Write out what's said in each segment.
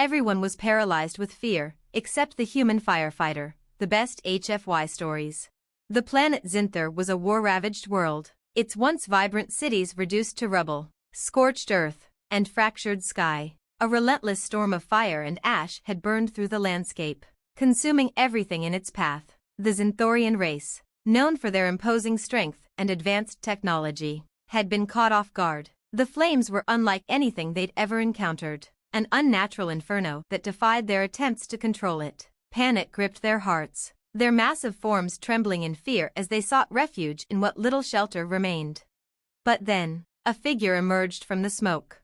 Everyone was paralyzed with fear, except the human firefighter, the best HFY stories. The planet Zinthar was a war-ravaged world, its once vibrant cities reduced to rubble, scorched earth, and fractured sky. A relentless storm of fire and ash had burned through the landscape, consuming everything in its path. The Zinthorian race, known for their imposing strength and advanced technology, had been caught off guard. The flames were unlike anything they'd ever encountered, an unnatural inferno that defied their attempts to control it. Panic gripped their hearts, their massive forms trembling in fear as they sought refuge in what little shelter remained. But then, a figure emerged from the smoke.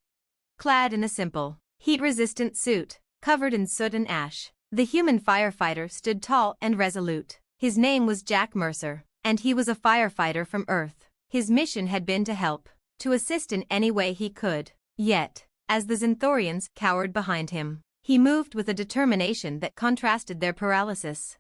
Clad in a simple, heat-resistant suit, covered in soot and ash, the human firefighter stood tall and resolute. His name was Jack Mercer, and he was a firefighter from Earth. His mission had been to help, to assist in any way he could. Yet, as the Zinthorians cowered behind him, he moved with a determination that contrasted their paralysis.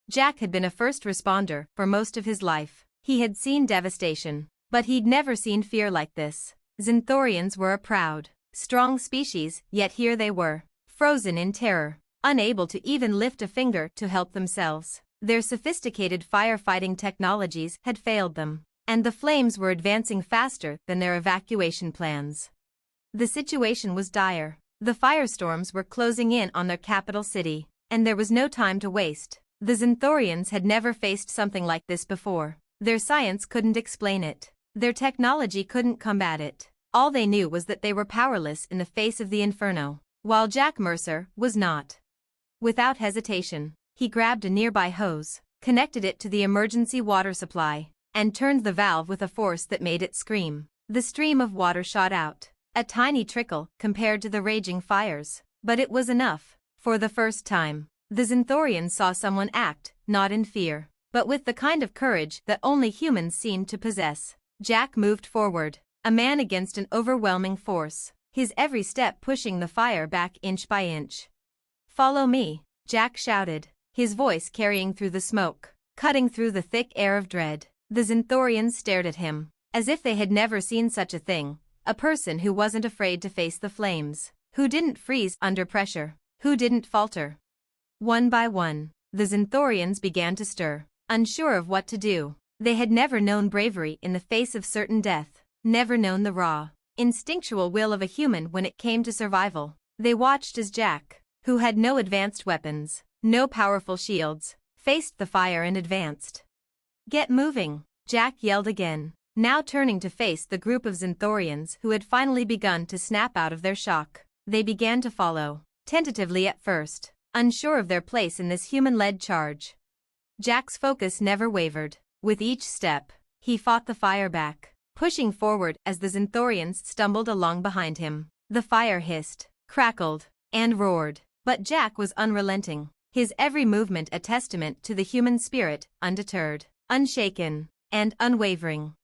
Jack had been a first responder for most of his life. He had seen devastation, but he'd never seen fear like this. Zinthorians were a proud, strong species, yet here they were, frozen in terror, unable to even lift a finger to help themselves. Their sophisticated firefighting technologies had failed them, and the flames were advancing faster than their evacuation plans. The situation was dire. The firestorms were closing in on their capital city, and there was no time to waste. The Zinthorians had never faced something like this before. Their science couldn't explain it. Their technology couldn't combat it. All they knew was that they were powerless in the face of the inferno, while Jack Mercer was not. Without hesitation, he grabbed a nearby hose, connected it to the emergency water supply, and turned the valve with a force that made it scream. The stream of water shot out, a tiny trickle compared to the raging fires, but it was enough. For the first time, the Zinthorians saw someone act, not in fear, but with the kind of courage that only humans seemed to possess. Jack moved forward, a man against an overwhelming force, his every step pushing the fire back inch by inch. "Follow me," Jack shouted, his voice carrying through the smoke, cutting through the thick air of dread. The Zinthorians stared at him, as if they had never seen such a thing, a person who wasn't afraid to face the flames, who didn't freeze under pressure, who didn't falter. One by one, the Zinthorians began to stir, unsure of what to do. They had never known bravery in the face of certain death, never known the raw, instinctual will of a human when it came to survival. They watched as Jack, who had no advanced weapons, no powerful shields, faced the fire and advanced. "Get moving," Jack yelled again, now turning to face the group of Zinthorians who had finally begun to snap out of their shock. They began to follow, tentatively at first, unsure of their place in this human-led charge. Jack's focus never wavered. With each step, he fought the fire back, pushing forward as the Zinthorians stumbled along behind him. The fire hissed, crackled, and roared, but Jack was unrelenting, his every movement a testament to the human spirit, undeterred, unshaken, and unwavering.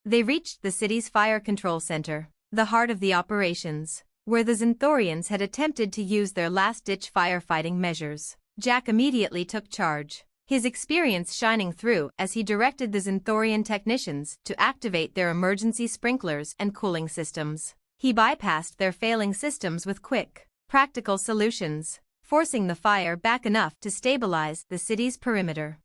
They reached the city's fire control center, the heart of the operations, where the Zinthorians had attempted to use their last-ditch firefighting measures. Jack immediately took charge, his experience shining through as he directed the Zinthorian technicians to activate their emergency sprinklers and cooling systems. He bypassed their failing systems with quick, practical solutions, forcing the fire back enough to stabilize the city's perimeter.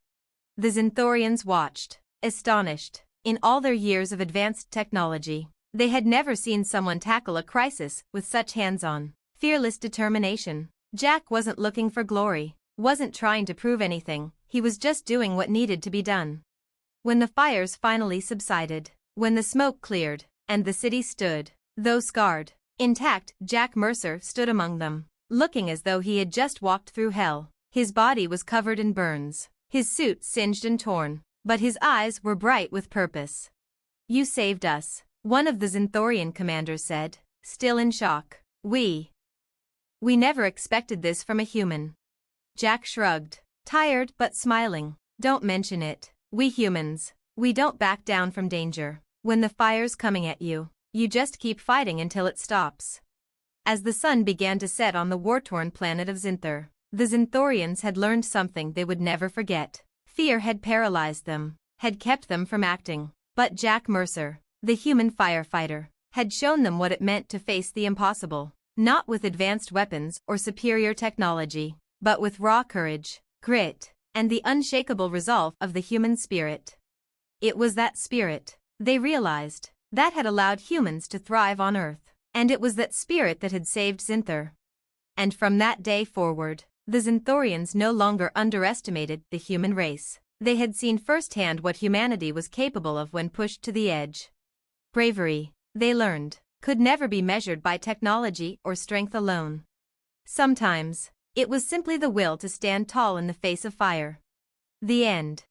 The Zinthorians watched, astonished. In all their years of advanced technology, they had never seen someone tackle a crisis with such hands-on, fearless determination. Jack wasn't looking for glory, wasn't trying to prove anything, he was just doing what needed to be done. When the fires finally subsided, when the smoke cleared, and the city stood, though scarred, intact, Jack Mercer stood among them, looking as though he had just walked through hell. His body was covered in burns, his suit singed and torn, but his eyes were bright with purpose. "You saved us," one of the Zinthorian commanders said, still in shock. We never expected this from a human." Jack shrugged, tired but smiling. "Don't mention it. We humans, we don't back down from danger. When the fire's coming at you, you just keep fighting until it stops." As the sun began to set on the war-torn planet of Zinthar, the Zinthorians had learned something they would never forget. Fear had paralyzed them, had kept them from acting. But Jack Mercer, the human firefighter, had shown them what it meant to face the impossible. not with advanced weapons or superior technology, but with raw courage, grit, and the unshakable resolve of the human spirit. It was that spirit, they realized, that had allowed humans to thrive on Earth, and it was that spirit that had saved Zinthor. And from that day forward, the Zinthorians no longer underestimated the human race. They had seen firsthand what humanity was capable of when pushed to the edge. Bravery, they learned, could never be measured by technology or strength alone. Sometimes, it was simply the will to stand tall in the face of fire. The end.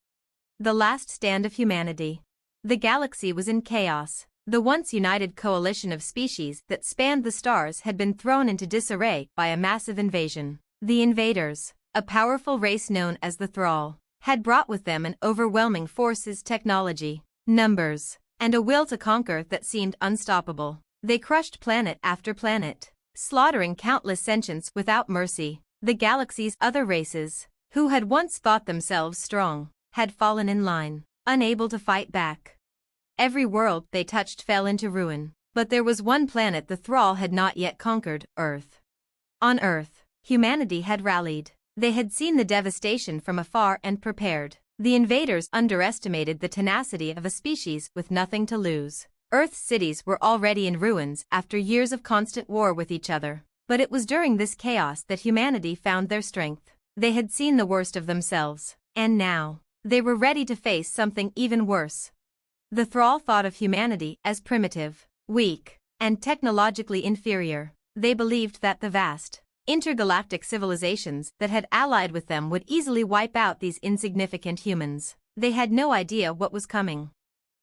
The last stand of humanity. The galaxy was in chaos. The once united coalition of species that spanned the stars had been thrown into disarray by a massive invasion. The invaders, a powerful race known as the Thrall, had brought with them an overwhelming forces, technology, numbers, and a will to conquer that seemed unstoppable. They crushed planet after planet, slaughtering countless sentients without mercy. The galaxy's other races, who had once thought themselves strong, had fallen in line, unable to fight back. Every world they touched fell into ruin, but there was one planet the Thrall had not yet conquered, Earth. On Earth, humanity had rallied. They had seen the devastation from afar and prepared. The invaders underestimated the tenacity of a species with nothing to lose. Earth's cities were already in ruins after years of constant war with each other. But it was during this chaos that humanity found their strength. They had seen the worst of themselves, and now, they were ready to face something even worse. The Thrall thought of humanity as primitive, weak, and technologically inferior. They believed that the vast, intergalactic civilizations that had allied with them would easily wipe out these insignificant humans. They had no idea what was coming.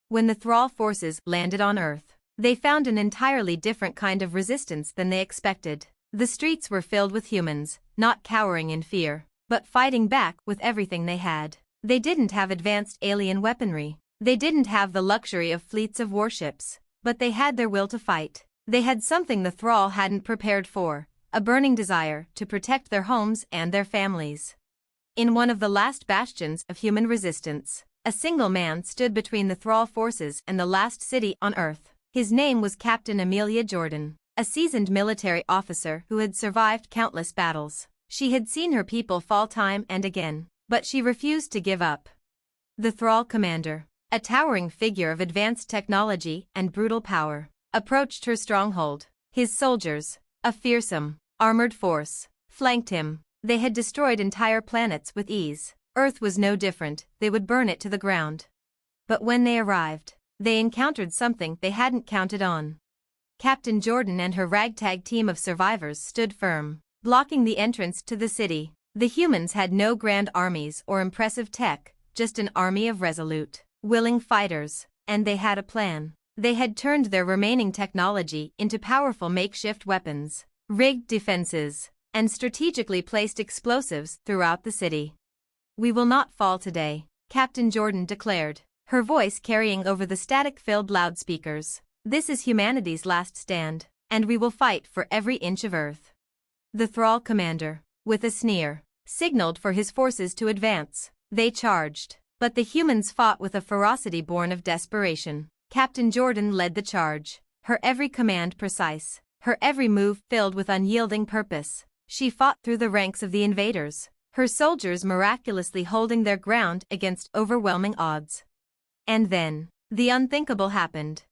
When the Thrall forces landed on Earth, they found an entirely different kind of resistance than they expected. The streets were filled with humans, not cowering in fear, but fighting back with everything they had. They didn't have advanced alien weaponry. They didn't have the luxury of fleets of warships, but they had their will to fight. They had something the Thrall hadn't prepared for, a burning desire to protect their homes and their families. In one of the last bastions of human resistance, a single man stood between the Thrall forces and the last city on Earth. His name was Captain Amelia Jordan, a seasoned military officer who had survived countless battles. She had seen her people fall time and again, but she refused to give up. The Thrall commander, a towering figure of advanced technology and brutal power, approached her stronghold. His soldiers, a fearsome, armored force, flanked him. They had destroyed entire planets with ease. Earth was no different, they would burn it to the ground. But when they arrived, they encountered something they hadn't counted on. Captain Jordan and her ragtag team of survivors stood firm, blocking the entrance to the city. The humans had no grand armies or impressive tech, just an army of resolute, willing fighters, and they had a plan. They had turned their remaining technology into powerful makeshift weapons, rigged defenses, and strategically placed explosives throughout the city. "We will not fall today," Captain Jordan declared, her voice carrying over the static-filled loudspeakers. "This is humanity's last stand, and we will fight for every inch of Earth." The Thrall commander, with a sneer, signaled for his forces to advance. They charged, but the humans fought with a ferocity born of desperation. Captain Jordan led the charge, her every command precise, her every move filled with unyielding purpose. She fought through the ranks of the invaders, her soldiers miraculously holding their ground against overwhelming odds. And then, the unthinkable happened.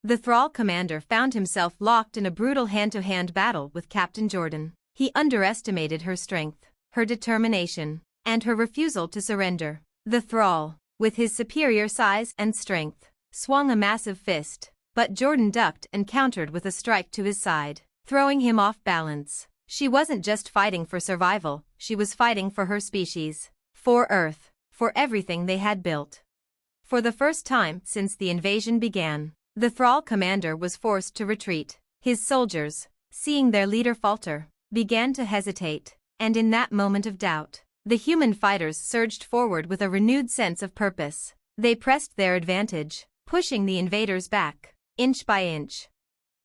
The Thrall commander found himself locked in a brutal hand-to-hand battle with Captain Jordan. He underestimated her strength, her determination, and her refusal to surrender. The Thrall, with his superior size and strength, swung a massive fist, but Jordan ducked and countered with a strike to his side, throwing him off balance. She wasn't just fighting for survival, she was fighting for her species, for Earth, for everything they had built. For the first time since the invasion began, the Thrall commander was forced to retreat. His soldiers, seeing their leader falter, began to hesitate, and in that moment of doubt, the human fighters surged forward with a renewed sense of purpose. They pressed their advantage, pushing the invaders back, inch by inch.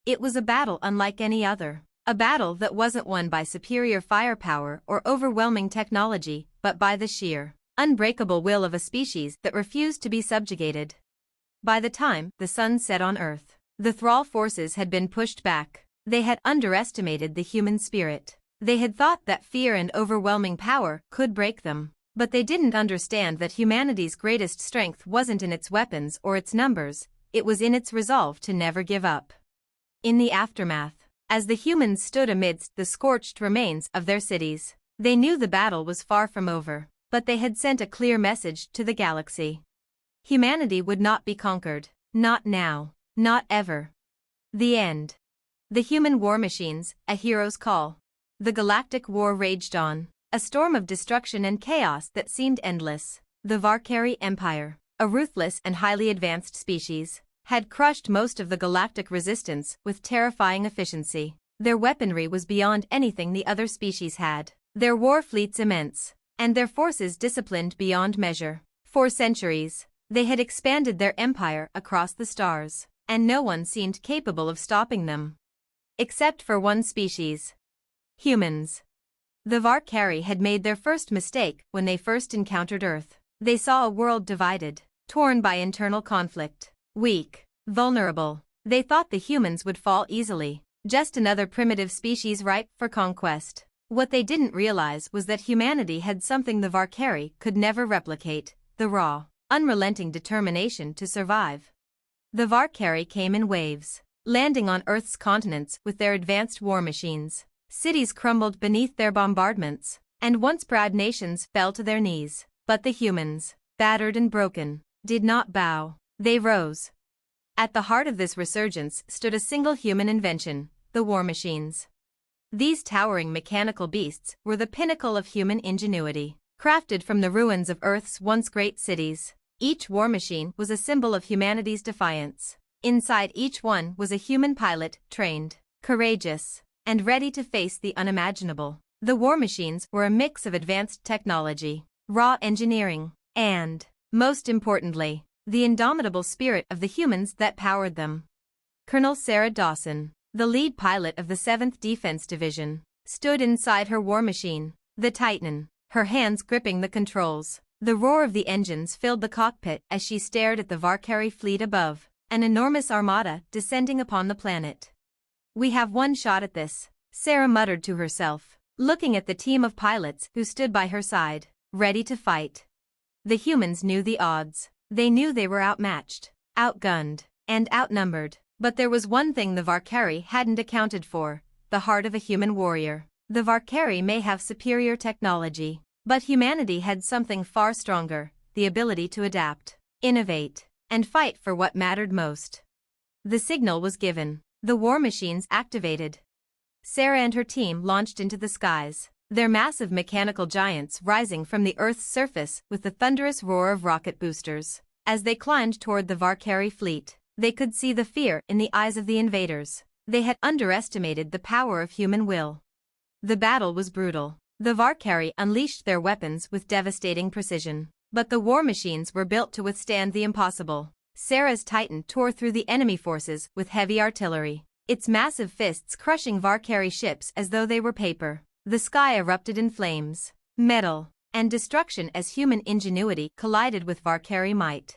It was a battle unlike any other, a battle that wasn't won by superior firepower or overwhelming technology, but by the sheer, unbreakable will of a species that refused to be subjugated. By the time the sun set on Earth, the Thrall forces had been pushed back. They had underestimated the human spirit. They had thought that fear and overwhelming power could break them. But they didn't understand that humanity's greatest strength wasn't in its weapons or its numbers, it was in its resolve to never give up. In the aftermath, as the humans stood amidst the scorched remains of their cities, they knew the battle was far from over, but they had sent a clear message to the galaxy. Humanity would not be conquered, not now, not ever. The end. The human war machines, a hero's call. The galactic war raged on, a storm of destruction and chaos that seemed endless. The Valkyrie Empire, a ruthless and highly advanced species, had crushed most of the galactic resistance with terrifying efficiency. Their weaponry was beyond anything the other species had, their war fleets immense, and their forces disciplined beyond measure. For centuries, they had expanded their empire across the stars, and no one seemed capable of stopping them. Except for one species. Humans. The Valkyrie had made their first mistake when they first encountered Earth. They saw a world divided, torn by internal conflict, weak, vulnerable. They thought the humans would fall easily, just another primitive species ripe for conquest. What they didn't realize was that humanity had something the Valkyrie could never replicate, the raw, unrelenting determination to survive. The Valkyrie came in waves, landing on Earth's continents with their advanced war machines. Cities crumbled beneath their bombardments, and once proud nations fell to their knees. But the humans, battered and broken, did not bow. They rose. At the heart of this resurgence stood a single human invention, the war machines. These towering mechanical beasts were the pinnacle of human ingenuity. Crafted from the ruins of Earth's once great cities, each war machine was a symbol of humanity's defiance. Inside each one was a human pilot, trained, courageous, and ready to face the unimaginable. The war machines were a mix of advanced technology, raw engineering, and, most importantly, the indomitable spirit of the humans that powered them. Colonel Sarah Dawson, the lead pilot of the 7th Defense Division, stood inside her war machine, the Titan, her hands gripping the controls. The roar of the engines filled the cockpit as she stared at the Valkyrie fleet above, an enormous armada descending upon the planet. "We have one shot at this," Sarah muttered to herself, looking at the team of pilots who stood by her side, ready to fight. The humans knew the odds. They knew they were outmatched, outgunned, and outnumbered. But there was one thing the Valkyrie hadn't accounted for, the heart of a human warrior. The Valkyrie may have superior technology, but humanity had something far stronger, the ability to adapt, innovate, and fight for what mattered most. The signal was given. The war machines activated. Sarah and her team launched into the skies, their massive mechanical giants rising from the Earth's surface with the thunderous roar of rocket boosters. As they climbed toward the Valkyrie fleet, they could see the fear in the eyes of the invaders. They had underestimated the power of human will. The battle was brutal. The Valkyrie unleashed their weapons with devastating precision, but the war machines were built to withstand the impossible. Sarah's Titan tore through the enemy forces with heavy artillery, its massive fists crushing Valkyrie ships as though they were paper. The sky erupted in flames, metal, and destruction as human ingenuity collided with Valkyrie might.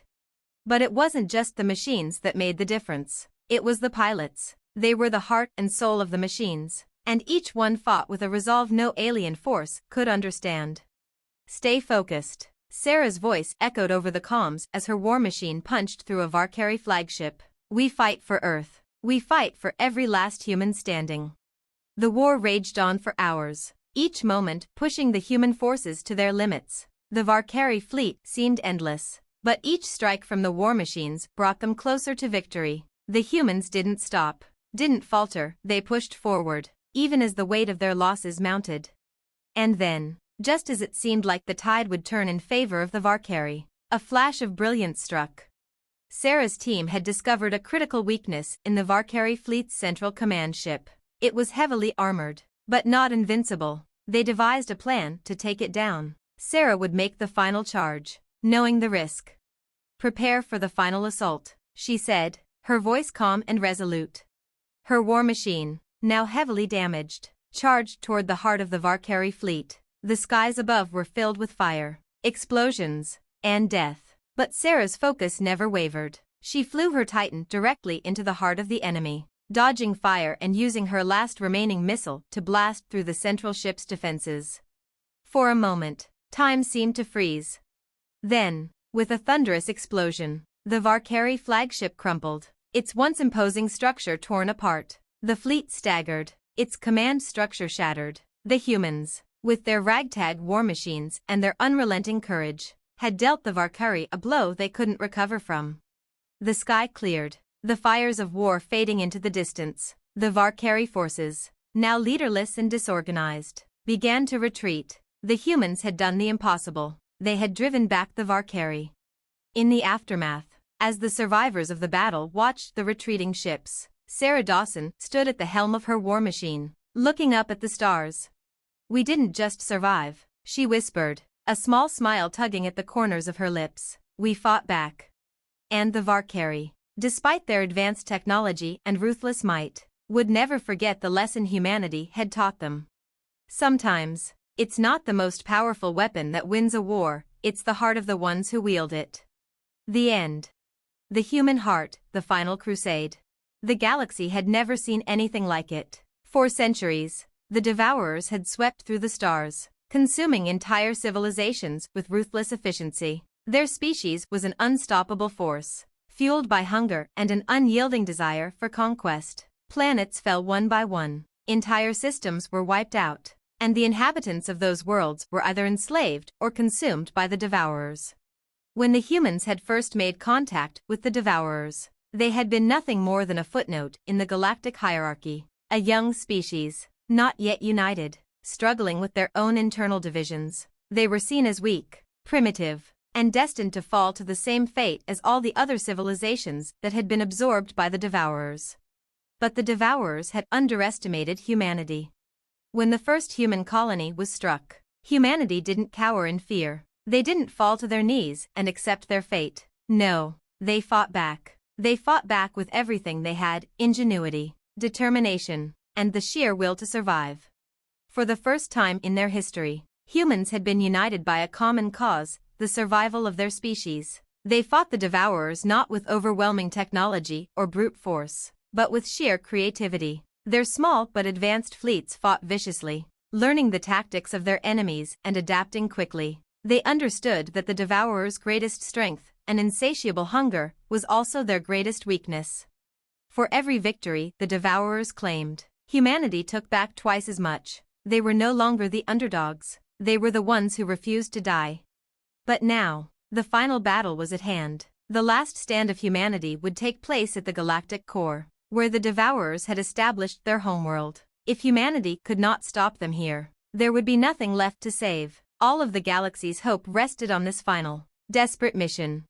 But it wasn't just the machines that made the difference. It was the pilots. They were the heart and soul of the machines, and each one fought with a resolve no alien force could understand. "Stay focused." Sarah's voice echoed over the comms as her war machine punched through a Valkyrie flagship. "We fight for Earth. We fight for every last human standing." The war raged on for hours, each moment pushing the human forces to their limits. The Valkyrie fleet seemed endless, but each strike from the war machines brought them closer to victory. The humans didn't stop, didn't falter, they pushed forward, even as the weight of their losses mounted. And then, just as it seemed like the tide would turn in favor of the Valkyrie, a flash of brilliance struck. Sarah's team had discovered a critical weakness in the Valkyrie fleet's central command ship. It was heavily armored, but not invincible. They devised a plan to take it down. Sarah would make the final charge, knowing the risk. "Prepare for the final assault," she said, her voice calm and resolute. Her war machine, now heavily damaged, charged toward the heart of the Valkyrie fleet. The skies above were filled with fire, explosions, and death. But Sarah's focus never wavered. She flew her Titan directly into the heart of the enemy. dodging fire and using her last remaining missile to blast through the central ship's defenses. For a moment, time seemed to freeze. Then, with a thunderous explosion, the Valkyrie flagship crumpled, its once imposing structure torn apart. The fleet staggered, its command structure shattered. The humans, with their ragtag war machines and their unrelenting courage, had dealt the Valkyrie a blow they couldn't recover from. The sky cleared, the fires of war fading into the distance. The Valkyrie forces, now leaderless and disorganized, began to retreat. The humans had done the impossible. They had driven back the Valkyrie. In the aftermath, as the survivors of the battle watched the retreating ships, Sarah Dawson stood at the helm of her war machine, looking up at the stars. "We didn't just survive," she whispered, a small smile tugging at the corners of her lips. "We fought back." And the Valkyrie, despite their advanced technology and ruthless might, would never forget the lesson humanity had taught them. Sometimes, it's not the most powerful weapon that wins a war, it's the heart of the ones who wield it. The end. The human heart, the final crusade. The galaxy had never seen anything like it. For centuries, the Devourers had swept through the stars, consuming entire civilizations with ruthless efficiency. Their species was an unstoppable force, fueled by hunger and an unyielding desire for conquest. Planets fell one by one, entire systems were wiped out, and the inhabitants of those worlds were either enslaved or consumed by the Devourers. When the humans had first made contact with the Devourers, they had been nothing more than a footnote in the galactic hierarchy, a young species, not yet united, struggling with their own internal divisions. They were seen as weak, primitive, and destined to fall to the same fate as all the other civilizations that had been absorbed by the Devourers. But the Devourers had underestimated humanity. When the first human colony was struck, humanity didn't cower in fear. They didn't fall to their knees and accept their fate. No, they fought back. They fought back with everything they had: ingenuity, determination, and the sheer will to survive. For the first time in their history, humans had been united by a common cause, the survival of their species. They fought the Devourers not with overwhelming technology or brute force, but with sheer creativity. Their small but advanced fleets fought viciously, learning the tactics of their enemies and adapting quickly. They understood that the Devourers' greatest strength, an insatiable hunger, was also their greatest weakness. For every victory the Devourers claimed, humanity took back twice as much. They were no longer the underdogs, they were the ones who refused to die. But now, the final battle was at hand. The last stand of humanity would take place at the galactic core, where the Devourers had established their homeworld. If humanity could not stop them here, there would be nothing left to save. All of the galaxy's hope rested on this final, desperate mission.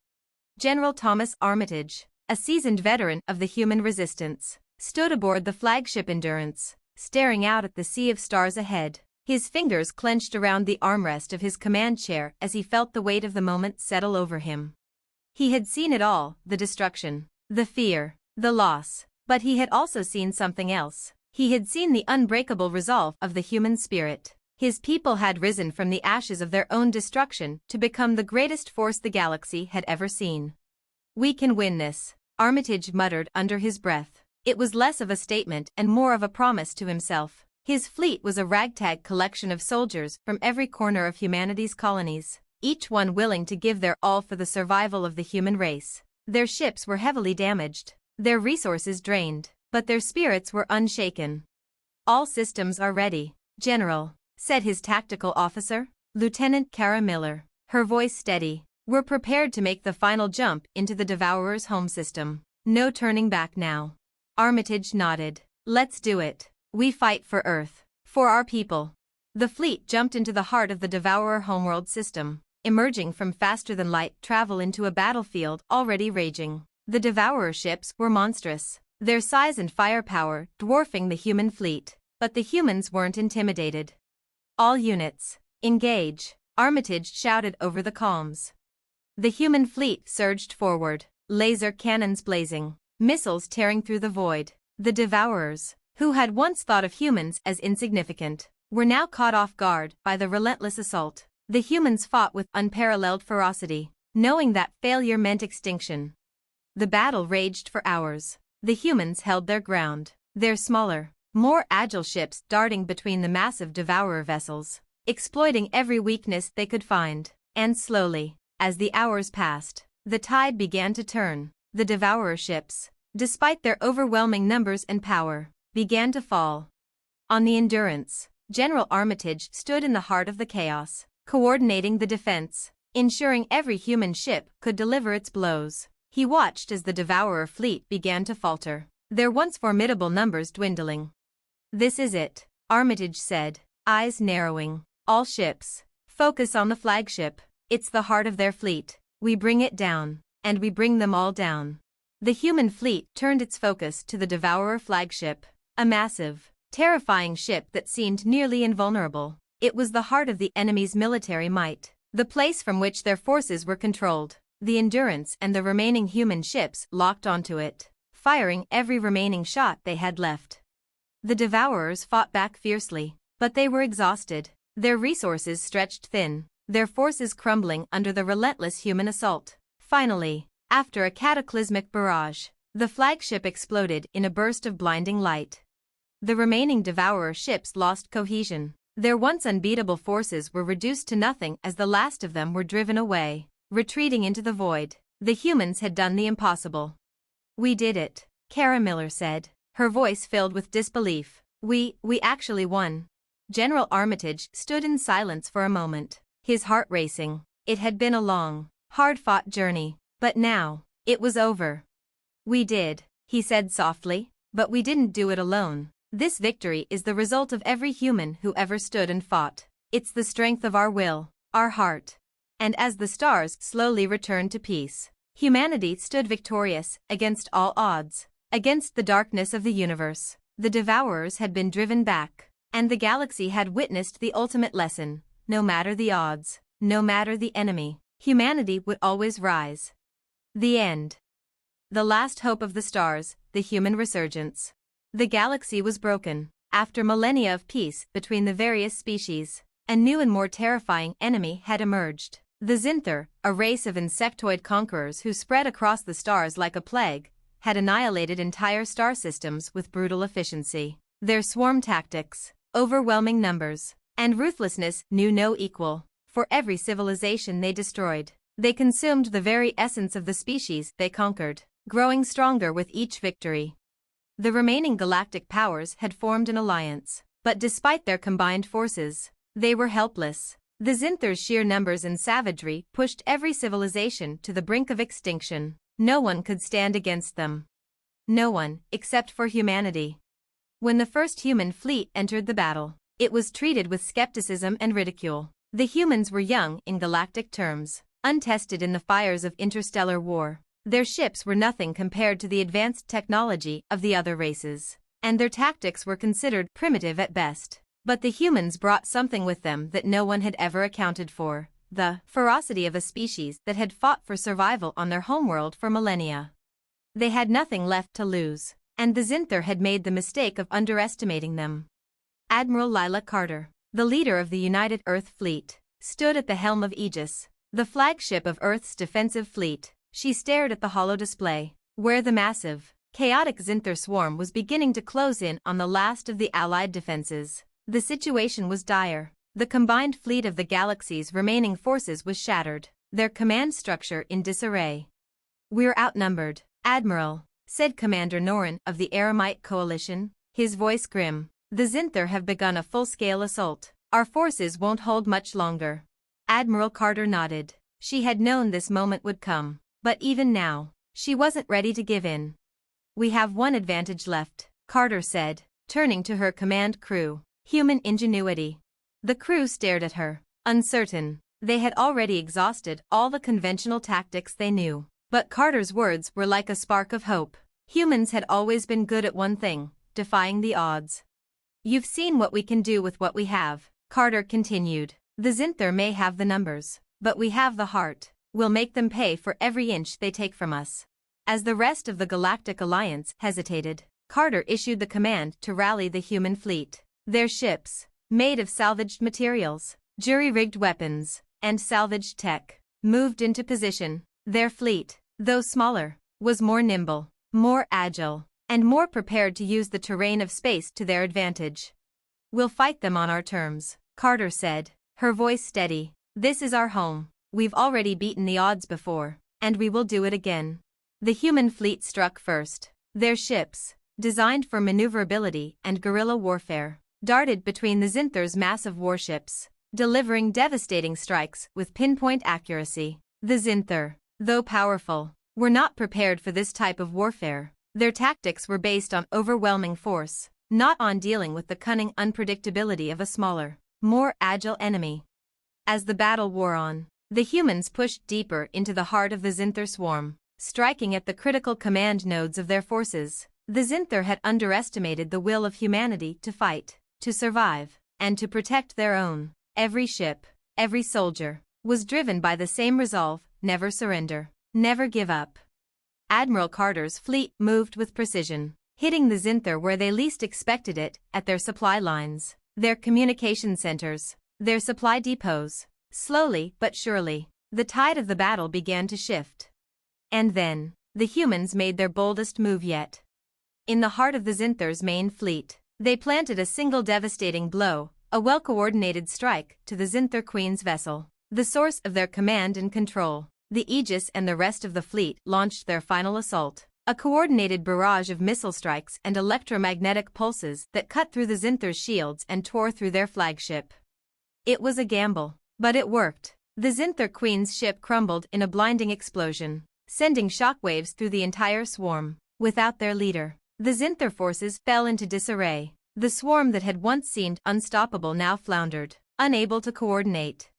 General Thomas Armitage, a seasoned veteran of the human resistance, stood aboard the flagship Endurance, staring out at the sea of stars ahead. His fingers clenched around the armrest of his command chair as he felt the weight of the moment settle over him. He had seen it all: the destruction, the fear, the loss. But he had also seen something else. He had seen the unbreakable resolve of the human spirit. His people had risen from the ashes of their own destruction to become the greatest force the galaxy had ever seen. "We can win this," Armitage muttered under his breath. It was less of a statement and more of a promise to himself. His fleet was a ragtag collection of soldiers from every corner of humanity's colonies, each one willing to give their all for the survival of the human race. Their ships were heavily damaged, their resources drained, but their spirits were unshaken. "All systems are ready, General," said his tactical officer, Lieutenant Kara Miller, her voice steady. "We're prepared to make the final jump into the Devourer's home system. No turning back now." Armitage nodded. "Let's do it. We fight for Earth, for our people." The fleet jumped into the heart of the Devourer homeworld system, emerging from faster-than-light travel into a battlefield already raging. The Devourer ships were monstrous, their size and firepower dwarfing the human fleet, but the humans weren't intimidated. "All units, engage," Armitage shouted over the comms. The human fleet surged forward, laser cannons blazing, missiles tearing through the void. The Devourers, who had once thought of humans as insignificant, were now caught off guard by the relentless assault. The humans fought with unparalleled ferocity, knowing that failure meant extinction. The battle raged for hours. The humans held their ground. Their smaller, more agile ships darting between the massive devourer vessels, exploiting every weakness they could find. And slowly, as the hours passed, the tide began to turn. The devourer ships, despite their overwhelming numbers and power, began to fall. On the Endurance, General Armitage stood in the heart of the chaos, coordinating the defense, ensuring every human ship could deliver its blows. He watched as the devourer fleet began to falter, their once formidable numbers dwindling. "This is it," Armitage said, eyes narrowing. "All ships, focus on the flagship. It's the heart of their fleet. We bring it down, and we bring them all down." The human fleet turned its focus to the devourer flagship, a massive, terrifying ship that seemed nearly invulnerable. It was the heart of the enemy's military might, the place from which their forces were controlled. The Endurance and the remaining human ships locked onto it, firing every remaining shot they had left. The devourers fought back fiercely, but they were exhausted, their resources stretched thin, their forces crumbling under the relentless human assault. Finally, after a cataclysmic barrage, the flagship exploded in a burst of blinding light. The remaining devourer ships lost cohesion. Their once unbeatable forces were reduced to nothing as the last of them were driven away, retreating into the void. The humans had done the impossible. "We did it," Kara Miller said, her voice filled with disbelief. We actually won." General Armitage stood in silence for a moment, his heart racing. It had been a long, hard-fought journey, but now, it was over. "We did," he said softly, "but we didn't do it alone. This victory is the result of every human who ever stood and fought. It's the strength of our will, our heart." And as the stars slowly returned to peace, humanity stood victorious against all odds, against the darkness of the universe. The devourers had been driven back, and the galaxy had witnessed the ultimate lesson: no matter the odds, no matter the enemy, humanity would always rise. The end. The last hope of the stars, the human resurgence. The galaxy was broken. After millennia of peace between the various species, a new and more terrifying enemy had emerged. The Zinther, a race of insectoid conquerors who spread across the stars like a plague, had annihilated entire star systems with brutal efficiency. Their swarm tactics, overwhelming numbers, and ruthlessness knew no equal. For every civilization they destroyed, they consumed the very essence of the species they conquered, growing stronger with each victory. The remaining galactic powers had formed an alliance, but despite their combined forces, they were helpless. The Zinther's sheer numbers and savagery pushed every civilization to the brink of extinction. No one could stand against them. No one, except for humanity. When the first human fleet entered the battle, it was treated with skepticism and ridicule. The humans were young in galactic terms, untested in the fires of interstellar war. Their ships were nothing compared to the advanced technology of the other races, and their tactics were considered primitive at best. But the humans brought something with them that no one had ever accounted for: the ferocity of a species that had fought for survival on their homeworld for millennia. They had nothing left to lose, and the Zinther had made the mistake of underestimating them. Admiral Lila Carter, the leader of the United Earth Fleet, stood at the helm of Aegis, the flagship of Earth's defensive fleet. She stared at the hollow display, where the massive, chaotic Zinther swarm was beginning to close in on the last of the Allied defenses. The situation was dire. The combined fleet of the galaxy's remaining forces was shattered, their command structure in disarray. "We're outnumbered, Admiral," said Commander Norin of the Eremite Coalition, his voice grim. "The Zinther have begun a full-scale assault. Our forces won't hold much longer." Admiral Carter nodded. She had known this moment would come. But even now, she wasn't ready to give in. "We have one advantage left," Carter said, turning to her command crew: human ingenuity. The crew stared at her, uncertain. They had already exhausted all the conventional tactics they knew. But Carter's words were like a spark of hope. Humans had always been good at one thing: defying the odds. "You've seen what we can do with what we have," Carter continued. "The Zinther may have the numbers, but we have the heart. We'll make them pay for every inch they take from us." As the rest of the Galactic Alliance hesitated, Carter issued the command to rally the human fleet. Their ships, made of salvaged materials, jury-rigged weapons, and salvaged tech, moved into position. Their fleet, though smaller, was more nimble, more agile, and more prepared to use the terrain of space to their advantage. "We'll fight them on our terms," Carter said, her voice steady. "This is our home. We've already beaten the odds before, and we will do it again." The human fleet struck first. Their ships, designed for maneuverability and guerrilla warfare, darted between the Zinthar's massive warships, delivering devastating strikes with pinpoint accuracy. The Zinthar, though powerful, were not prepared for this type of warfare. Their tactics were based on overwhelming force, not on dealing with the cunning unpredictability of a smaller, more agile enemy. As the battle wore on, the humans pushed deeper into the heart of the Zinthar swarm, striking at the critical command nodes of their forces. The Zinthar had underestimated the will of humanity to fight, to survive, and to protect their own. Every ship, every soldier, was driven by the same resolve: never surrender, never give up. Admiral Carter's fleet moved with precision, hitting the Zinthar where they least expected it, at their supply lines, their communication centers, their supply depots. Slowly but surely, the tide of the battle began to shift. And then, the humans made their boldest move yet. In the heart of the Zinthar's main fleet, they planted a single devastating blow, a well-coordinated strike to the Zinthar Queen's vessel, the source of their command and control. The Aegis and the rest of the fleet launched their final assault, a coordinated barrage of missile strikes and electromagnetic pulses that cut through the Zinthar's shields and tore through their flagship. It was a gamble, but it worked. The Zinthar Queen's ship crumbled in a blinding explosion, sending shockwaves through the entire swarm. Without their leader, the Zinthar forces fell into disarray. The swarm that had once seemed unstoppable now floundered, unable to coordinate.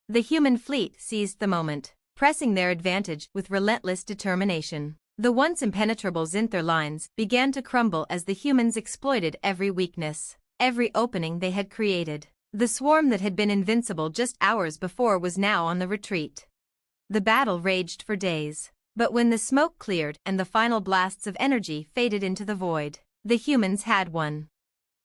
The human fleet seized the moment, pressing their advantage with relentless determination. The once impenetrable Zinthar lines began to crumble as the humans exploited every weakness, every opening they had created. The swarm that had been invincible just hours before was now on the retreat. The battle raged for days, but when the smoke cleared and the final blasts of energy faded into the void, the humans had won.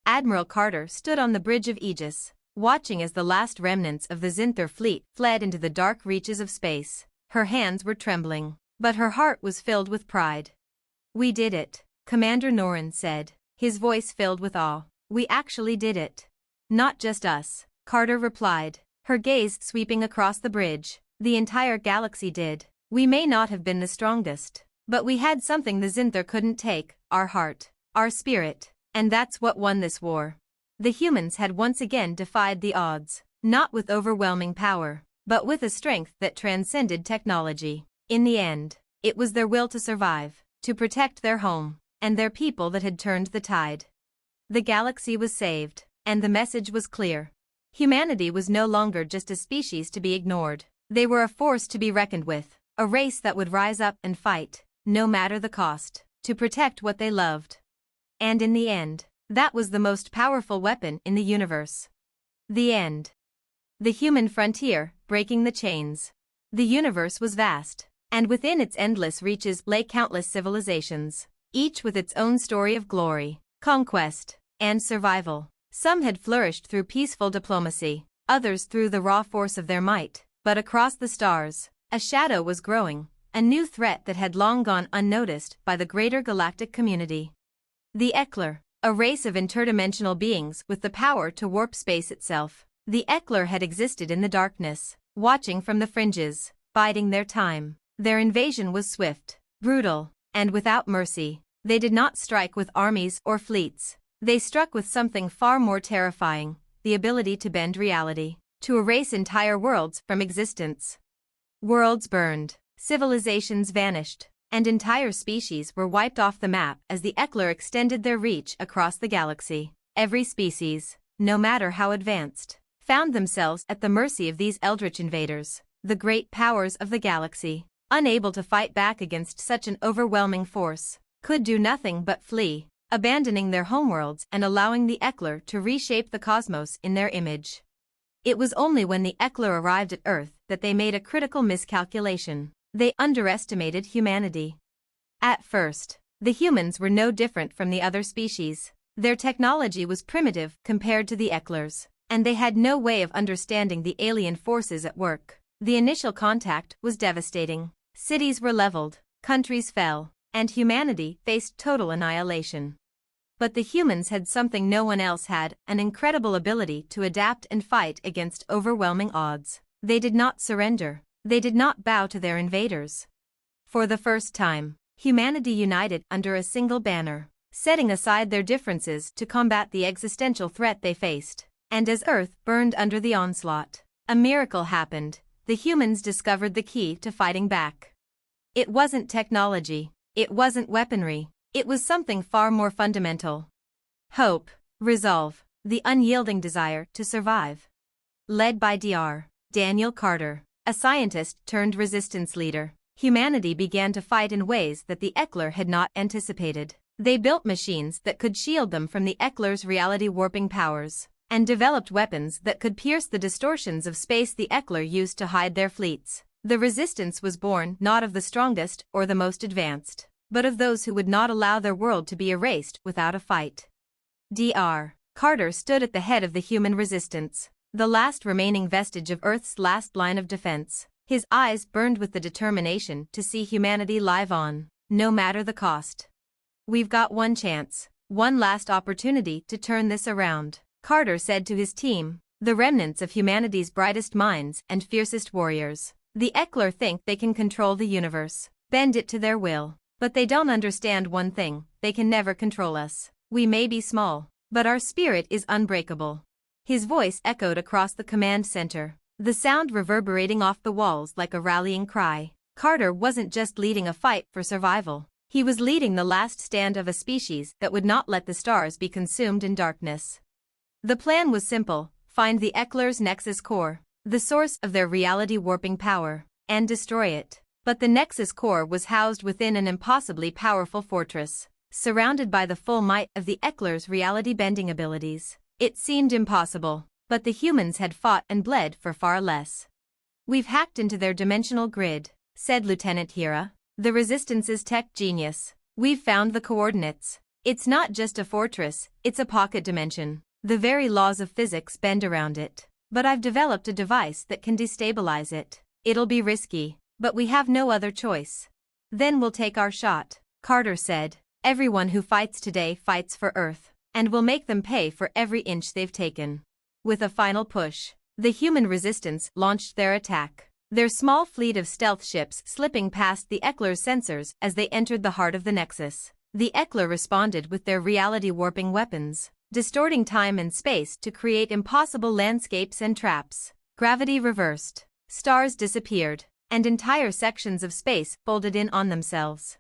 Admiral Carter stood on the bridge of Aegis, watching as the last remnants of the Zinthar fleet fled into the dark reaches of space. Her hands were trembling, but her heart was filled with pride. "We did it," Commander Norin said, his voice filled with awe. "We actually did it." "Not just us," Carter replied, her gaze sweeping across the bridge. "The entire galaxy did. We may not have been the strongest, but we had something the Zinthar couldn't take: our heart, our spirit, and that's what won this war." The humans had once again defied the odds, not with overwhelming power, but with a strength that transcended technology. In the end, it was their will to survive, to protect their home, and their people that had turned the tide. The galaxy was saved, and the message was clear. Humanity was no longer just a species to be ignored. They were a force to be reckoned with, a race that would rise up and fight, no matter the cost, to protect what they loved. And in the end, that was the most powerful weapon in the universe. The end. The human frontier, breaking the chains. The universe was vast, and within its endless reaches lay countless civilizations, each with its own story of glory, conquest, and survival. Some had flourished through peaceful diplomacy, others through the raw force of their might. But across the stars, a shadow was growing, a new threat that had long gone unnoticed by the greater galactic community. The Ekler, a race of interdimensional beings with the power to warp space itself. The Ekler had existed in the darkness, watching from the fringes, biding their time. Their invasion was swift, brutal, and without mercy. They did not strike with armies or fleets. They struck with something far more terrifying: the ability to bend reality, to erase entire worlds from existence. Worlds burned, civilizations vanished, and entire species were wiped off the map as the Ekler extended their reach across the galaxy. Every species, no matter how advanced, found themselves at the mercy of these eldritch invaders, the great powers of the galaxy. Unable to fight back against such an overwhelming force, could do nothing but flee, abandoning their homeworlds and allowing the Ekler to reshape the cosmos in their image. It was only when the Ekler arrived at Earth that they made a critical miscalculation. They underestimated humanity. At first, the humans were no different from the other species. Their technology was primitive compared to the Eklers, and they had no way of understanding the alien forces at work. The initial contact was devastating. Cities were leveled, countries fell, and humanity faced total annihilation. But the humans had something no one else had, an incredible ability to adapt and fight against overwhelming odds. They did not surrender. They did not bow to their invaders. For the first time, humanity united under a single banner, setting aside their differences to combat the existential threat they faced. And as Earth burned under the onslaught, a miracle happened. The humans discovered the key to fighting back. It wasn't technology. It wasn't weaponry. It was something far more fundamental. Hope, resolve, the unyielding desire to survive. Led by Dr. Daniel Carter, a scientist turned resistance leader, humanity began to fight in ways that the Eckler had not anticipated. They built machines that could shield them from the Eckler's reality-warping powers, and developed weapons that could pierce the distortions of space the Eckler used to hide their fleets. The resistance was born not of the strongest or the most advanced, but of those who would not allow their world to be erased without a fight. Dr. Carter stood at the head of the human resistance, the last remaining vestige of Earth's last line of defense. His eyes burned with the determination to see humanity live on, no matter the cost. "We've got one chance, one last opportunity to turn this around," Carter said to his team, the remnants of humanity's brightest minds and fiercest warriors. "The Eckler think they can control the universe, bend it to their will. But they don't understand one thing: they can never control us. We may be small, but our spirit is unbreakable." His voice echoed across the command center, the sound reverberating off the walls like a rallying cry. Carter wasn't just leading a fight for survival. He was leading the last stand of a species that would not let the stars be consumed in darkness. The plan was simple: find the Eckler's Nexus core, the source of their reality-warping power, and destroy it. But the Nexus core was housed within an impossibly powerful fortress, surrounded by the full might of the Eckler's reality-bending abilities. It seemed impossible, but the humans had fought and bled for far less. "We've hacked into their dimensional grid," said Lieutenant Hira, the Resistance's tech genius. "We've found the coordinates. It's not just a fortress, it's a pocket dimension. The very laws of physics bend around it. But I've developed a device that can destabilize it. It'll be risky, but we have no other choice." "Then we'll take our shot," Carter said. "Everyone who fights today fights for Earth, and we'll make them pay for every inch they've taken." With a final push, the human resistance launched their attack, their small fleet of stealth ships slipping past the Eckler's sensors as they entered the heart of the Nexus. The Eckler responded with their reality-warping weapons, distorting time and space to create impossible landscapes and traps. Gravity reversed, stars disappeared, and entire sections of space folded in on themselves.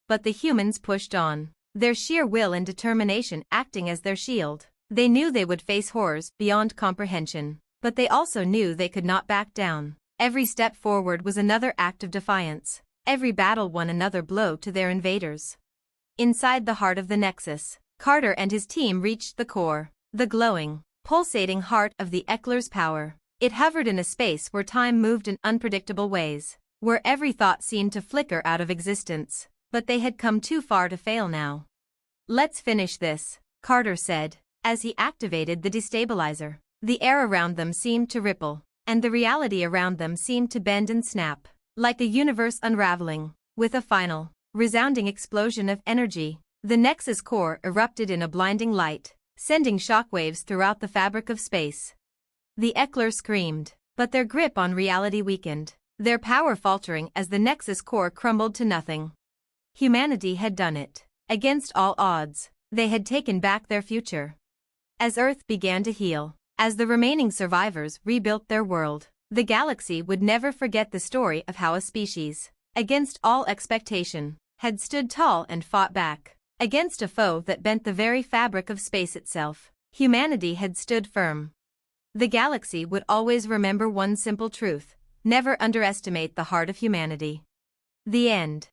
But the humans pushed on, their sheer will and determination acting as their shield. They knew they would face horrors beyond comprehension, but they also knew they could not back down. Every step forward was another act of defiance. Every battle won another blow to their invaders. Inside the heart of the Nexus, Carter and his team reached the core, the glowing, pulsating heart of the Eckler's power. It hovered in a space where time moved in unpredictable ways, where every thought seemed to flicker out of existence. But they had come too far to fail now. "Let's finish this," Carter said, as he activated the destabilizer. The air around them seemed to ripple, and the reality around them seemed to bend and snap, like the universe unraveling. With a final, resounding explosion of energy, the Nexus core erupted in a blinding light, sending shockwaves throughout the fabric of space. The Eckler screamed, but their grip on reality weakened, their power faltering as the Nexus core crumbled to nothing. Humanity had done it. Against all odds, they had taken back their future. As Earth began to heal, as the remaining survivors rebuilt their world, the galaxy would never forget the story of how a species, against all expectation, had stood tall and fought back. Against a foe that bent the very fabric of space itself, humanity had stood firm. The galaxy would always remember one simple truth: never underestimate the heart of humanity. The end.